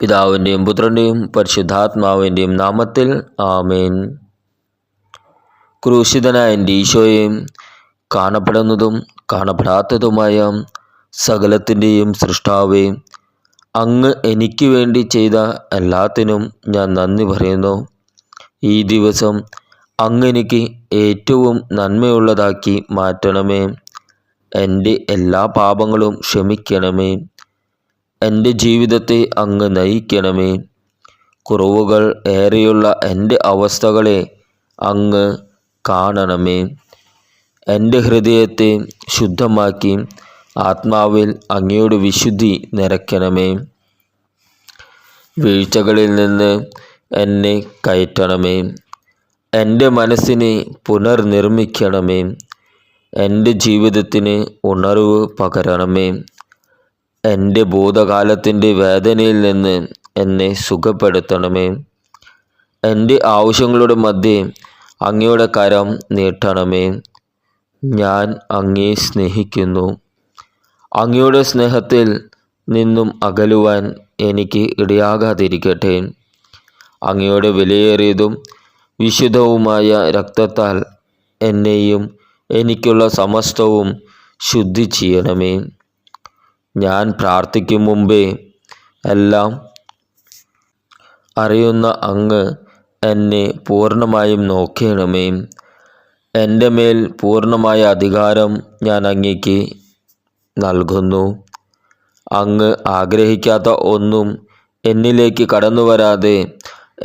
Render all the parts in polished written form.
പിതാവിൻ്റെയും പുത്രൻ്റെയും പരിശുദ്ധാത്മാവിൻ്റെയും നാമത്തിൽ ആമേൻ. ക്രൂശിതനായ എൻ്റെ ഈശോയെ, കാണപ്പെടുന്നതും കാണപ്പെടാത്തതുമായ സകലത്തിൻ്റെയും സൃഷ്ടാവേ, അങ്ങ് എനിക്ക് വേണ്ടി ചെയ്ത എല്ലാത്തിനും ഞാൻ നന്ദി പറയുന്നു. ഈ ദിവസം അങ്ങ് എനിക്ക് ഏറ്റവും നന്മയുള്ളതാക്കി മാറ്റണമേ. എൻ്റെ എല്ലാ പാപങ്ങളും ക്ഷമിക്കണമേ. എൻ്റെ ജീവിതത്തെ അങ്ങ് നയിക്കണമേ. കുറവുകൾ ഏറെയുള്ള എൻ്റെ അവസ്ഥകളെ അങ്ങ് കാണണമേ. എൻ്റെ ഹൃദയത്തെ ശുദ്ധമാക്കി ആത്മാവിൽ അങ്ങയുടെ വിശുദ്ധി നിറയ്ക്കണമേ. വീഴ്ചകളിൽ നിന്ന് എന്നെ കയറ്റണമേ. എൻ്റെ മനസ്സിനെ പുനർനിർമ്മിക്കണമേ. എൻ്റെ ജീവിതത്തിന് ഉണർവ് പകരണമേ. എൻ്റെ ഭൂതകാലത്തിൻ്റെ വേദനയിൽ നിന്ന് എന്നെ സുഖപ്പെടുത്തണമേ. എൻ്റെ ആവശ്യങ്ങളുടെ മധ്യേ അങ്ങയുടെ കരം നീട്ടണമേ. ഞാൻ അങ്ങയെ സ്നേഹിക്കുന്നു. അങ്ങയുടെ സ്നേഹത്തിൽ നിന്നും അകലുവാൻ എനിക്ക് ഇടയാകാതിരിക്കട്ടെ. അങ്ങയുടെ വിലയേറിയതും വിശുദ്ധവുമായ രക്തത്താൽ എന്നെയും എനിക്കുള്ള സമസ്തവും ശുദ്ധി ചെയ്യണമേ. ഞാൻ പ്രാർത്ഥിക്കും മുമ്പേ എല്ലാം അറിയുന്ന അങ്ങ് എന്നെ പൂർണ്ണമായും നോക്കണമേ. എൻ്റെ മേൽ പൂർണ്ണമായ അധികാരം ഞാൻ അങ്ങേക്ക് നൽകുന്നു. അങ്ങ് ആഗ്രഹിക്കാത്ത ഒന്നും എന്നിലേക്ക് കടന്നു വരാതെ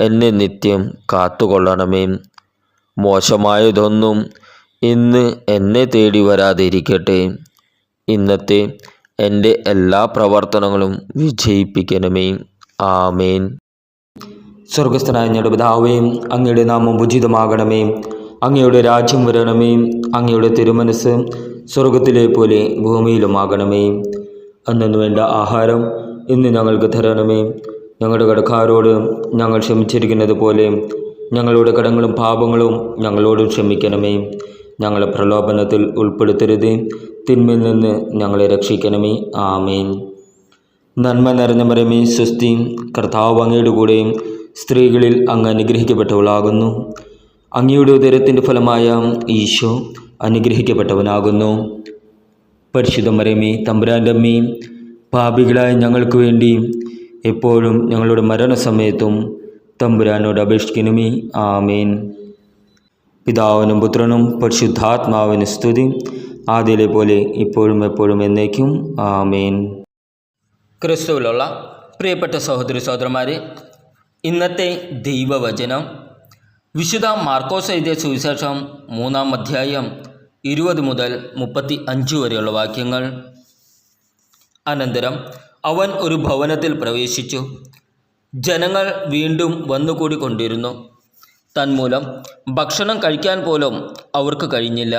എന്നെ നിത്യം കാത്തുകൊള്ളണമേ. മോശമായതൊന്നും ഇന്ന് എന്നെ തേടി വരാതിരിക്കട്ടെ. ഇന്നത്തെ എൻ്റെ എല്ലാ പ്രവർത്തനങ്ങളും വിജയിപ്പിക്കണമേ. ആമേൻ. സ്വർഗസ്ഥനായ ഞങ്ങളുടെ പിതാവേ, അങ്ങയുടെ നാമം ഉചിതമാകണമേ. അങ്ങയുടെ രാജ്യം വരണമേ. അങ്ങയുടെ തിരുമനസ് സ്വർഗത്തിലെ പോലെ ഭൂമിയിലുമാകണമേ. അന്നു വേണ്ട ആഹാരം ഇന്ന് ഞങ്ങൾക്ക് തരണമേ. ഞങ്ങളുടെ കടക്കാരോട് ഞങ്ങൾ ക്ഷമിച്ചിരിക്കുന്നത് പോലെ ഞങ്ങളുടെ കടങ്ങളും പാപങ്ങളും ഞങ്ങളോട് ക്ഷമിക്കണമേ. ഞങ്ങളെ പ്രലോഭനത്തിൽ ഉൾപ്പെടുത്തരുതേ, തിന്മയിൽ നിന്ന് ഞങ്ങളെ രക്ഷിക്കണമേ. ആമേൻ. നന്മ നിറഞ്ഞ മറിയമേ, സ്വസ്തി, കർത്താവ് അങ്ങയുടെ കൂടെ സ്ത്രീകളിൽ അങ്ങ് അനുഗ്രഹിക്കപ്പെട്ടവളാകുന്നു. അങ്ങയുടെ ഉദരത്തിൻ്റെ ഫലമായ ഈശോ അനുഗ്രഹിക്കപ്പെട്ടവനാകുന്നു. പരിശുദ്ധ മറിയമേ, തമ്പുരാൻ്റെ അമ്മേ, പാപികളായ ഞങ്ങൾക്ക് വേണ്ടി എപ്പോഴും ഞങ്ങളുടെ മരണസമയത്തും തമ്പുരാനോട് അപേക്ഷിക്കണമേ. ആമേൻ. പിതാവിനും പുത്രനും പരിശുദ്ധാത്മാവിന് സ്തുതി, ആദ്യയിലെ പോലെ ഇപ്പോഴും എപ്പോഴും എന്നേക്കും. ആമേൻ. ക്രിസ്തുവിലുള്ള പ്രിയപ്പെട്ട സഹോദരി സഹോദരന്മാരെ, ഇന്നത്തെ ദൈവവചനം വിശുദ്ധ മാർക്കോസ് എഴുതിയ സുവിശേഷം 3-ാം അധ്യായം 20 മുതൽ 35 വരെയുള്ള വാക്യങ്ങൾ. അനന്തരം അവൻ ഒരു ഭവനത്തിൽ പ്രവേശിച്ചു. ജനങ്ങൾ വീണ്ടും വന്നുകൂടിക്കൊണ്ടിരുന്നു. തന്മൂലം ഭക്ഷണം കഴിക്കാൻ പോലും അവർക്ക് കഴിഞ്ഞില്ല.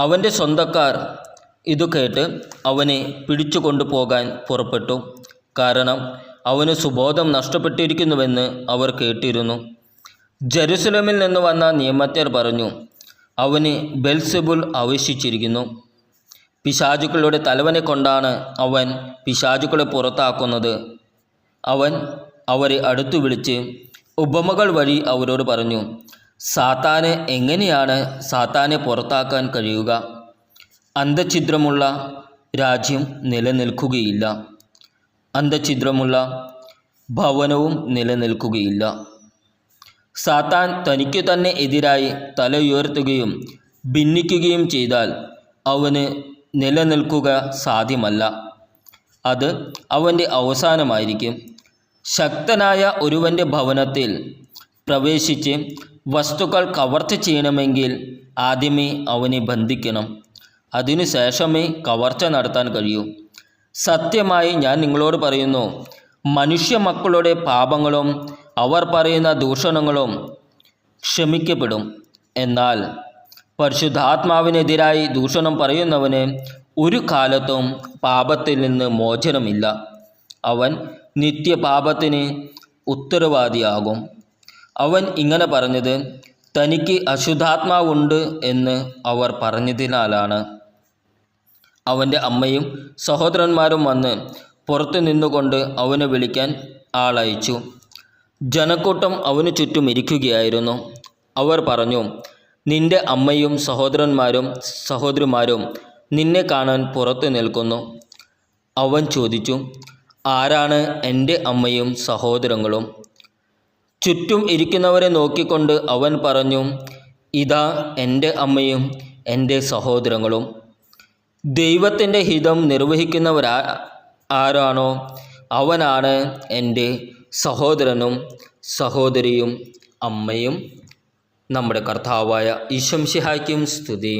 അവൻ്റെ സ്വന്തക്കാർ ഇതു കേട്ട് അവനെ പിടിച്ചു കൊണ്ടുപോകാൻ പുറപ്പെട്ടു. കാരണം അവന് സുബോധം നഷ്ടപ്പെട്ടിരിക്കുന്നുവെന്ന് അവർ കേട്ടിരുന്നു. ജെറുസലേമിൽ നിന്ന് വന്ന നിയമജ്ഞർ പറഞ്ഞു, അവന് ബെൽസെബൂൽ ആവേശിച്ചിരിക്കുന്നു. പിശാചുക്കളുടെ തലവനെ കൊണ്ടാണ് അവൻ പിശാചുക്കളെ പുറത്താക്കുന്നത്. അവൻ അവരെ അടുത്തു വിളിച്ച് ഉപമകൾ വഴി അവരോട് പറഞ്ഞു, സാത്താന് എങ്ങനെയാണ് സാത്താനെ പുറത്താക്കാൻ കഴിയുക? അന്തഛിദ്രമുള്ള രാജ്യം നിലനിൽക്കുകയില്ല. അന്തഛിദ്രമുള്ള ഭവനവും നിലനിൽക്കുകയില്ല. സാത്താൻ തനിക്കു തന്നെ എതിരായി തല ഉയർത്തുകയും ഭിന്നിക്കുകയും ചെയ്താൽ അവന് നിലനിൽക്കുക സാധ്യമല്ല. അത് അവൻ്റെ അവസാനമായിരിക്കും. ശക്തനായ ഒരുവൻ്റെ ഭവനത്തിൽ പ്രവേശിച്ച് വസ്തുക്കൾ കവർച്ച ചെയ്യണമെങ്കിൽ ആദ്യമേ അവനെ ബന്ധിക്കണം. അതിനുശേഷമേ കവർച്ച നടത്താൻ കഴിയൂ. സത്യമായി ഞാൻ നിങ്ങളോട് പറയുന്നു, മനുഷ്യ മക്കളുടെ പാപങ്ങളും അവർ പറയുന്ന ദൂഷണങ്ങളും ക്ഷമിക്കപ്പെടും. എന്നാൽ പരിശുദ്ധാത്മാവിനെതിരായി ദൂഷണം പറയുന്നവന് ഒരു കാലത്തും പാപത്തിൽ നിന്ന് മോചനമില്ല. അവൻ നിത്യപാപത്തിന് ഉത്തരവാദിയാകും. അവൻ ഇങ്ങനെ പറഞ്ഞത് തനിക്ക് അശുദ്ധാത്മാവുണ്ട് എന്ന് അവർ പറഞ്ഞതിനാലാണ്. അവൻ്റെ അമ്മയും സഹോദരന്മാരും വന്ന് പുറത്തു നിന്നുകൊണ്ട് അവനെ വിളിക്കാൻ ആളയച്ചു. ജനക്കൂട്ടം അവനു ചുറ്റും ഇരിക്കുകയായിരുന്നു. അവർ പറഞ്ഞു, നിന്റെ അമ്മയും സഹോദരന്മാരും സഹോദരിമാരും നിന്നെ കാണാൻ പുറത്തു നിൽക്കുന്നു. അവൻ ചോദിച്ചു, ആരാണ് എൻ്റെ അമ്മയും സഹോദരങ്ങളും? ചുറ്റും ഇരിക്കുന്നവരെ നോക്കിക്കൊണ്ട് അവൻ പറഞ്ഞു, ഇതാ എൻ്റെ അമ്മയും എൻ്റെ സഹോദരങ്ങളും. ദൈവത്തിൻ്റെ ഹിതം നിർവഹിക്കുന്നവരാരാണോ അവനാണ് എൻ്റെ സഹോദരനും സഹോദരിയും അമ്മയും. നമ്മുടെ കർത്താവായ ഈശോ മിശിഹായ്ക്കും സ്തുതി.